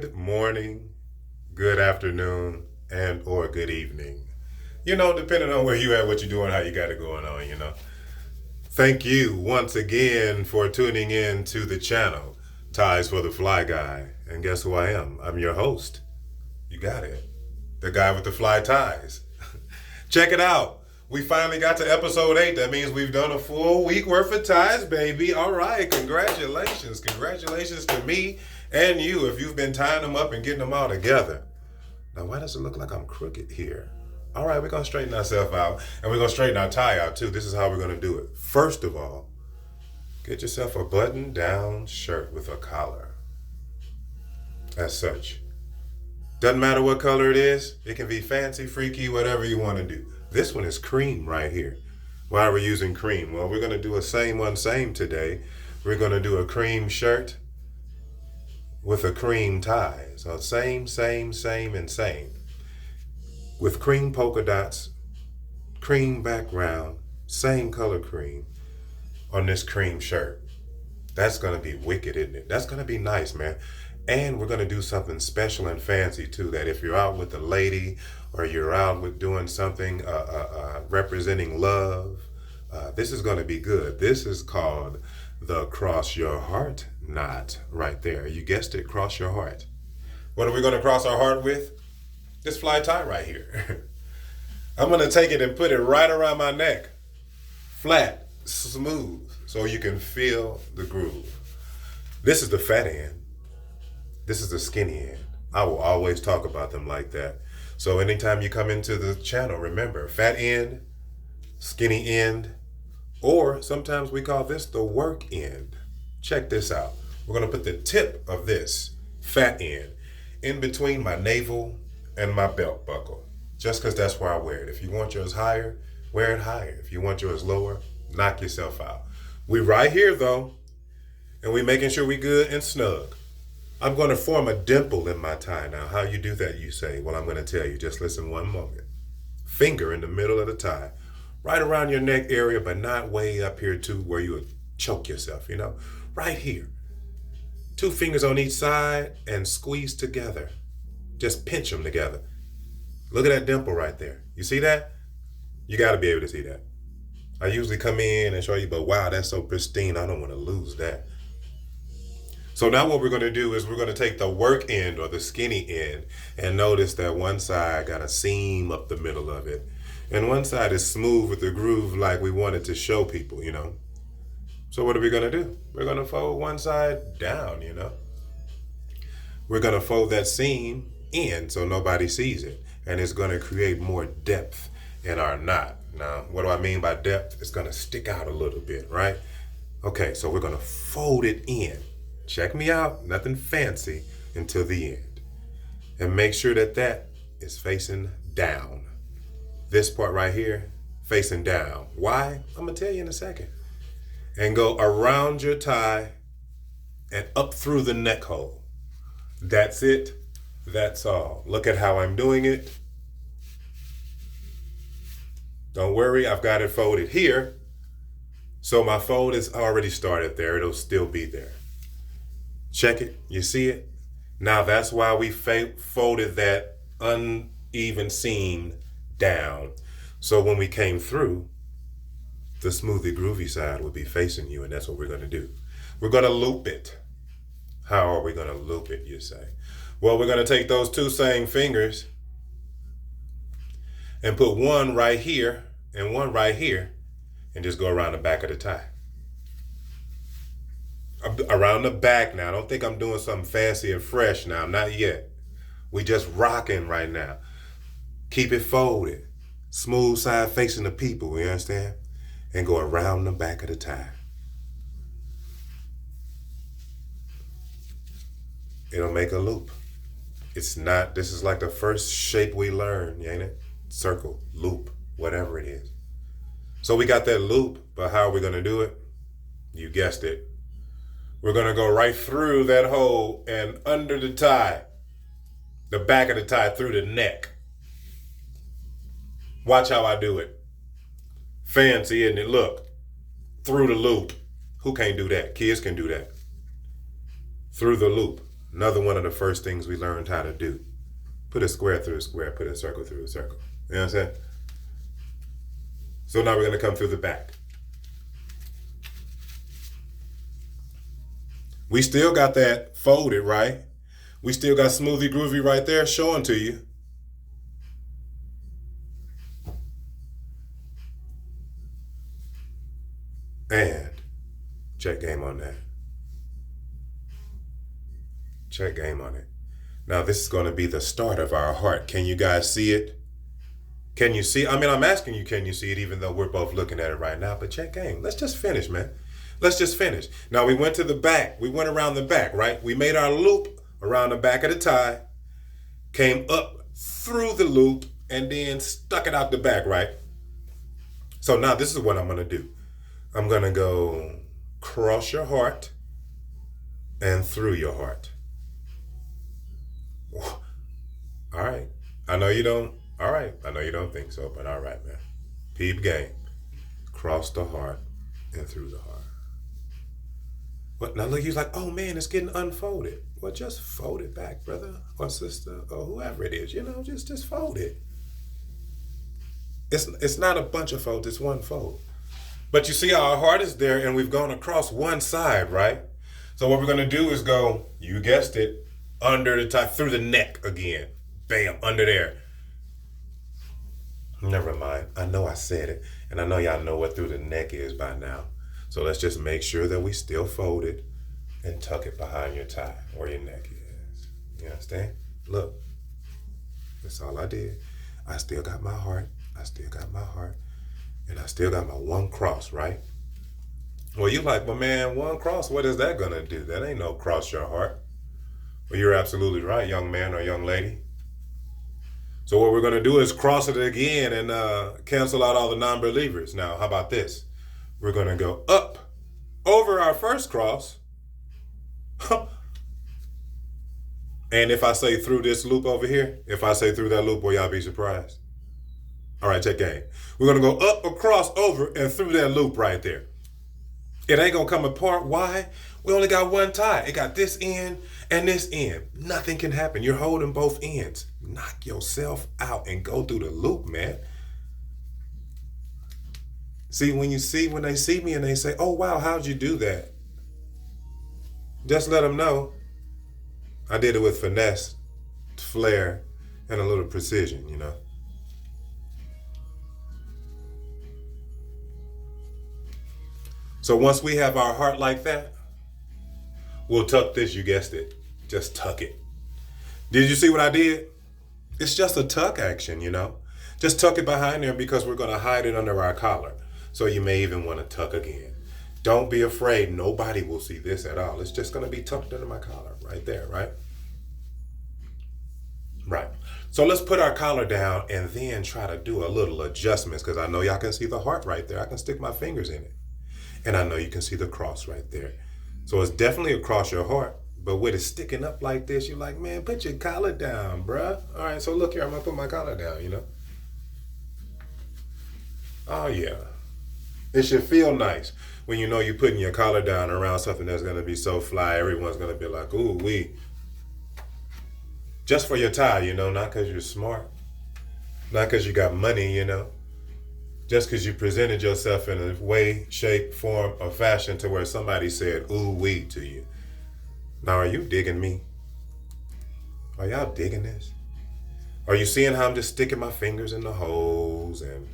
Good morning, good afternoon, and or good evening. Depending on where you at, what you're doing, how you got it going on. Thank you once again for tuning in to the channel, Ties for the Fly Guy. And guess who I am? I'm your host. You got it. The guy with the fly ties. Check it out. We finally got to episode 8. That means we've done a full week worth of ties, baby. All right, congratulations. Congratulations to me and you if you've been tying them up and getting them all together. Now, why does it look like I'm crooked here? All right, we're going to straighten ourselves out, and we're going to straighten our tie out, too. This is how we're going to do it. First of all, get yourself a button-down shirt with a collar. As such. Doesn't matter what color it is. It can be fancy, freaky, whatever you want to do. This one is cream right here. Why are we using cream? Well, we're going to do a same today. We're going to do a cream shirt with a cream tie. So same, and same. With cream polka dots, cream background, same color cream on this cream shirt. That's going to be wicked, isn't it? That's going to be nice, man. And we're going to do something special and fancy, too, that if you're out with a lady or you're out with doing something representing love, this is going to be good. This is called the Cross Your Heart knot right there. You guessed it, cross your heart. What are we going to cross our heart with? This fly tie right here. I'm going to take it and put it right around my neck. Flat, smooth, so you can feel the groove. This is the fat end. This is the skinny end. I will always talk about them like that. So anytime you come into the channel, remember, fat end, skinny end, or sometimes we call this the work end. Check this out. We're going to put the tip of this fat end in between my navel and my belt buckle, just because that's where I wear it. If you want yours higher, wear it higher. If you want yours lower, knock yourself out. We right here, though, and we making sure we good and snug. I'm going to form a dimple in my tie now. How you do that, you say? Well, I'm going to tell you. Just listen one moment. Finger in the middle of the tie, right around your neck area, but not way up here too where you would choke yourself, Right here. 2 fingers on each side and squeeze together. Just pinch them together. Look at that dimple right there. You see that? You got to be able to see that. I usually come in and show you, but wow, that's so pristine. I don't want to lose that. So now what we're going to do is we're going to take the work end or the skinny end and notice that one side got a seam up the middle of it. And one side is smooth with the groove like we wanted to show people, So what are we going to do? We're going to fold one side down, We're going to fold that seam in so nobody sees it. And it's going to create more depth in our knot. Now, what do I mean by depth? It's going to stick out a little bit, right? Okay, so we're going to fold it in. Check me out, nothing fancy until the end. And make sure that that is facing down. This part right here, facing down. Why? I'm going to tell you in a second. And go around your tie and up through the neck hole. That's it. That's all. Look at how I'm doing it. Don't worry, I've got it folded here. So my fold is already started there. It'll still be there. Check it. You see it? Now that's why we folded that uneven seam down. So when we came through, the smoothie groovy side will be facing you, and that's what we're going to do. We're going to loop it. How are we going to loop it, you say? Well, we're going to take those 2 same fingers and put one right here and one right here and just go around the back of the tie. Around the back now. Don't think I'm doing something fancy and fresh now. Not yet. We just rocking right now. Keep it folded. Smooth side facing the people, you understand? And go around the back of the tie. It'll make a loop. This is like the first shape we learn, ain't it? Circle, loop, whatever it is. So we got that loop, but how are we going to do it? You guessed it. We're going to go right through that hole and under the tie, the back of the tie through the neck. Watch how I do it. Fancy, isn't it? Look, through the loop. Who can't do that? Kids can do that. Through the loop. Another one of the first things we learned how to do. Put a square through a square, put a circle through a circle. You know what I'm saying? So now we're going to come through the back. We still got that folded, right? We still got smoothie groovy right there showing to you. And check game on that. Check game on it. Now this is going to be the start of our heart. Can you guys see it? Can you see? I mean, I'm asking you, can you see it, even though we're both looking at it right now? But check game. Let's just finish, man. Let's just finish. Now we went to the back. We went around the back, right? We made our loop around the back of the tie, came up through the loop, and then stuck it out the back, right? So now this is what I'm going to do. I'm going to go cross your heart and through your heart. All right. I know you don't. All right. I know you don't think so, but all right, man. Peep game. Cross the heart and through the heart. What? Now look, he's like, oh man, it's getting unfolded. Well, just fold it back, brother or sister or whoever it is. You know, just fold it. It's not a bunch of folds. It's one fold. But you see our heart is there and we've gone across one side, right? So what we're going to do is go, you guessed it, under the tie, through the neck again. Bam, under there. Never mind. I know I said it. And I know y'all know what through the neck is by now. So let's just make sure that we still fold it and tuck it behind your tie where your neck is. You understand? Look, that's all I did. I still got my heart. I still got my heart. And I still got my one cross, right? Well, you like, but man, one cross, what is that going to do? That ain't no cross your heart. Well, you're absolutely right, young man or young lady. So what we're going to do is cross it again and cancel out all the non-believers. Now, how about this? We're going to go up over our first cross. And if I say through this loop over here, if I say through that loop, will y'all be surprised? All right, check game. We're going to go up, across, over, and through that loop right there. It ain't going to come apart. Why? We only got one tie. It got this end and this end. Nothing can happen. You're holding both ends. Knock yourself out and go through the loop, man. See, when they see me and they say, oh, wow, how'd you do that? Just let them know I did it with finesse, flair, and a little precision, you know. So once we have our heart like that, we'll tuck this, you guessed it. Just tuck it. Did you see what I did? It's just a tuck action, you know. Just tuck it behind there because we're going to hide it under our collar. So you may even want to tuck again. Don't be afraid. Nobody will see this at all. It's just going to be tucked under my collar right there, right? Right. So let's put our collar down and then try to do a little adjustments because I know y'all can see the heart right there. I can stick my fingers in it. And I know you can see the cross right there. So it's definitely across your heart. But with it sticking up like this, you're like, man, put your collar down, bruh. All right, so look here, I'm going to put my collar down, you know. Oh, yeah. It should feel nice when you know you're putting your collar down around something that's going to be so fly. Everyone's going to be like, ooh, wee. Just for your tie, you know, not because you're smart. Not because you got money, you know. Just because you presented yourself in a way, shape, form, or fashion to where somebody said, ooh, wee to you. Now, are you digging me? Are y'all digging this? Are you seeing how I'm just sticking my fingers in the holes and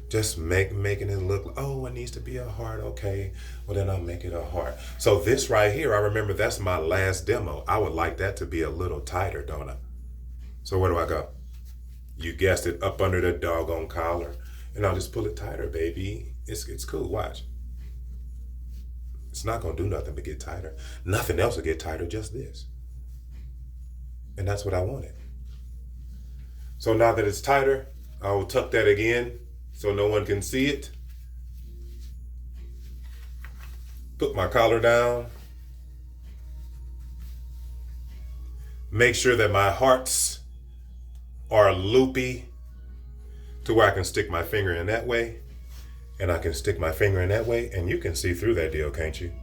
just making it look, oh, it needs to be a heart. Okay, well, then I'll make it a heart. So this right here, I remember that's my last demo. I would like that to be a little tighter, don't I? So where do I go? You guessed it, up under the doggone collar. And I'll just pull it tighter, baby. It's cool, watch. It's not going to do nothing but get tighter. Nothing else will get tighter, just this. And that's what I wanted. So now that it's tighter, I will tuck that again so no one can see it. Put my collar down. Make sure that my hearts are loopy to where I can stick my finger in that way, and I can stick my finger in that way, and you can see through that deal, can't you?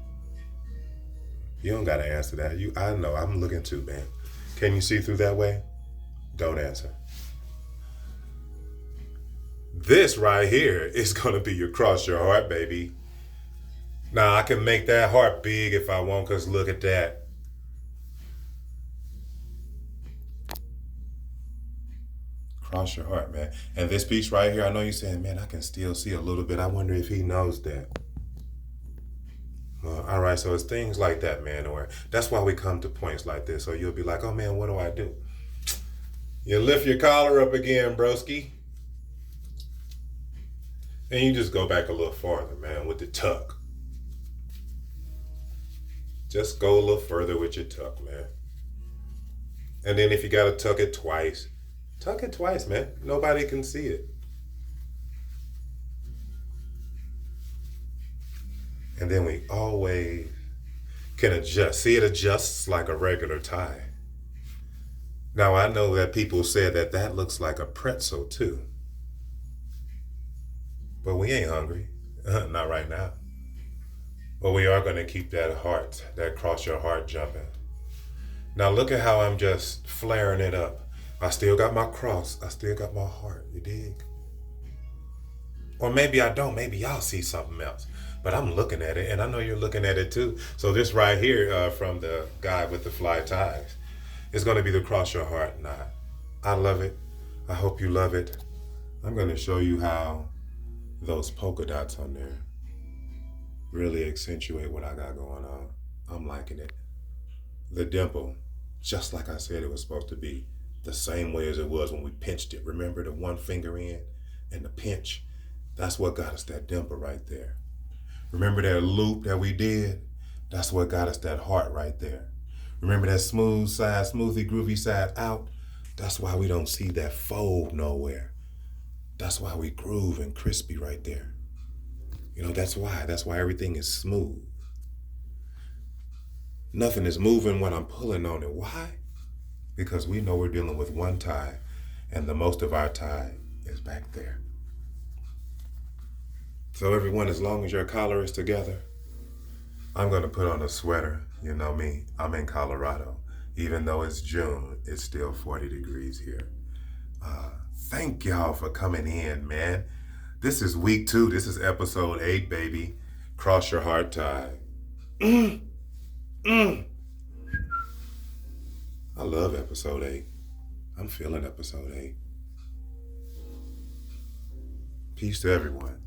You don't gotta answer that. I know, I'm looking too, man. Can you see through that way? Don't answer. This right here is gonna be your cross your heart, baby. Now I can make that heart big if I want, cause look at that. Cross your heart, man. And this piece right here, I know you're saying, man, I can still see a little bit. I wonder if he knows that. Well, all right, so it's things like that, man. Or that's why we come to points like this. So you'll be like, oh man, what do I do? You lift your collar up again, broski. And you just go back a little farther, man, with the tuck. Just go a little further with your tuck, man. And then if you gotta tuck it twice, man. Nobody can see it. And then we always can adjust. See, it adjusts like a regular tie. Now I know that people said that looks like a pretzel too. But we ain't hungry. Not right now. But we are going to keep that heart, that cross your heart jumping. Now look at how I'm just flaring it up. I still got my cross. I still got my heart. You dig? Or maybe I don't. Maybe y'all see something else. But I'm looking at it, and I know you're looking at it too. So this right here from the guy with the fly ties is going to be the cross your heart knot. I love it. I hope you love it. I'm going to show you how those polka dots on there really accentuate what I got going on. I'm liking it. The dimple, just like I said it was supposed to be, the same way as it was when we pinched it. Remember the one finger in and the pinch? That's what got us that dimple right there. Remember that loop that we did? That's what got us that heart right there. Remember that smooth side, smoothie, groovy side out? That's why we don't see that fold nowhere. That's why we groove and crispy right there. You know, that's why everything is smooth. Nothing is moving when I'm pulling on it. Why? Because we know we're dealing with one tie, and the most of our tie is back there. So everyone, as long as your collar is together, I'm gonna put on a sweater. You know me, I'm in Colorado. Even though it's June, it's still 40 degrees here. Thank y'all for coming in, man. This is week 2. This is episode 8, baby. Cross your heart tie. I love episode 8. I'm feeling episode 8. Peace to everyone.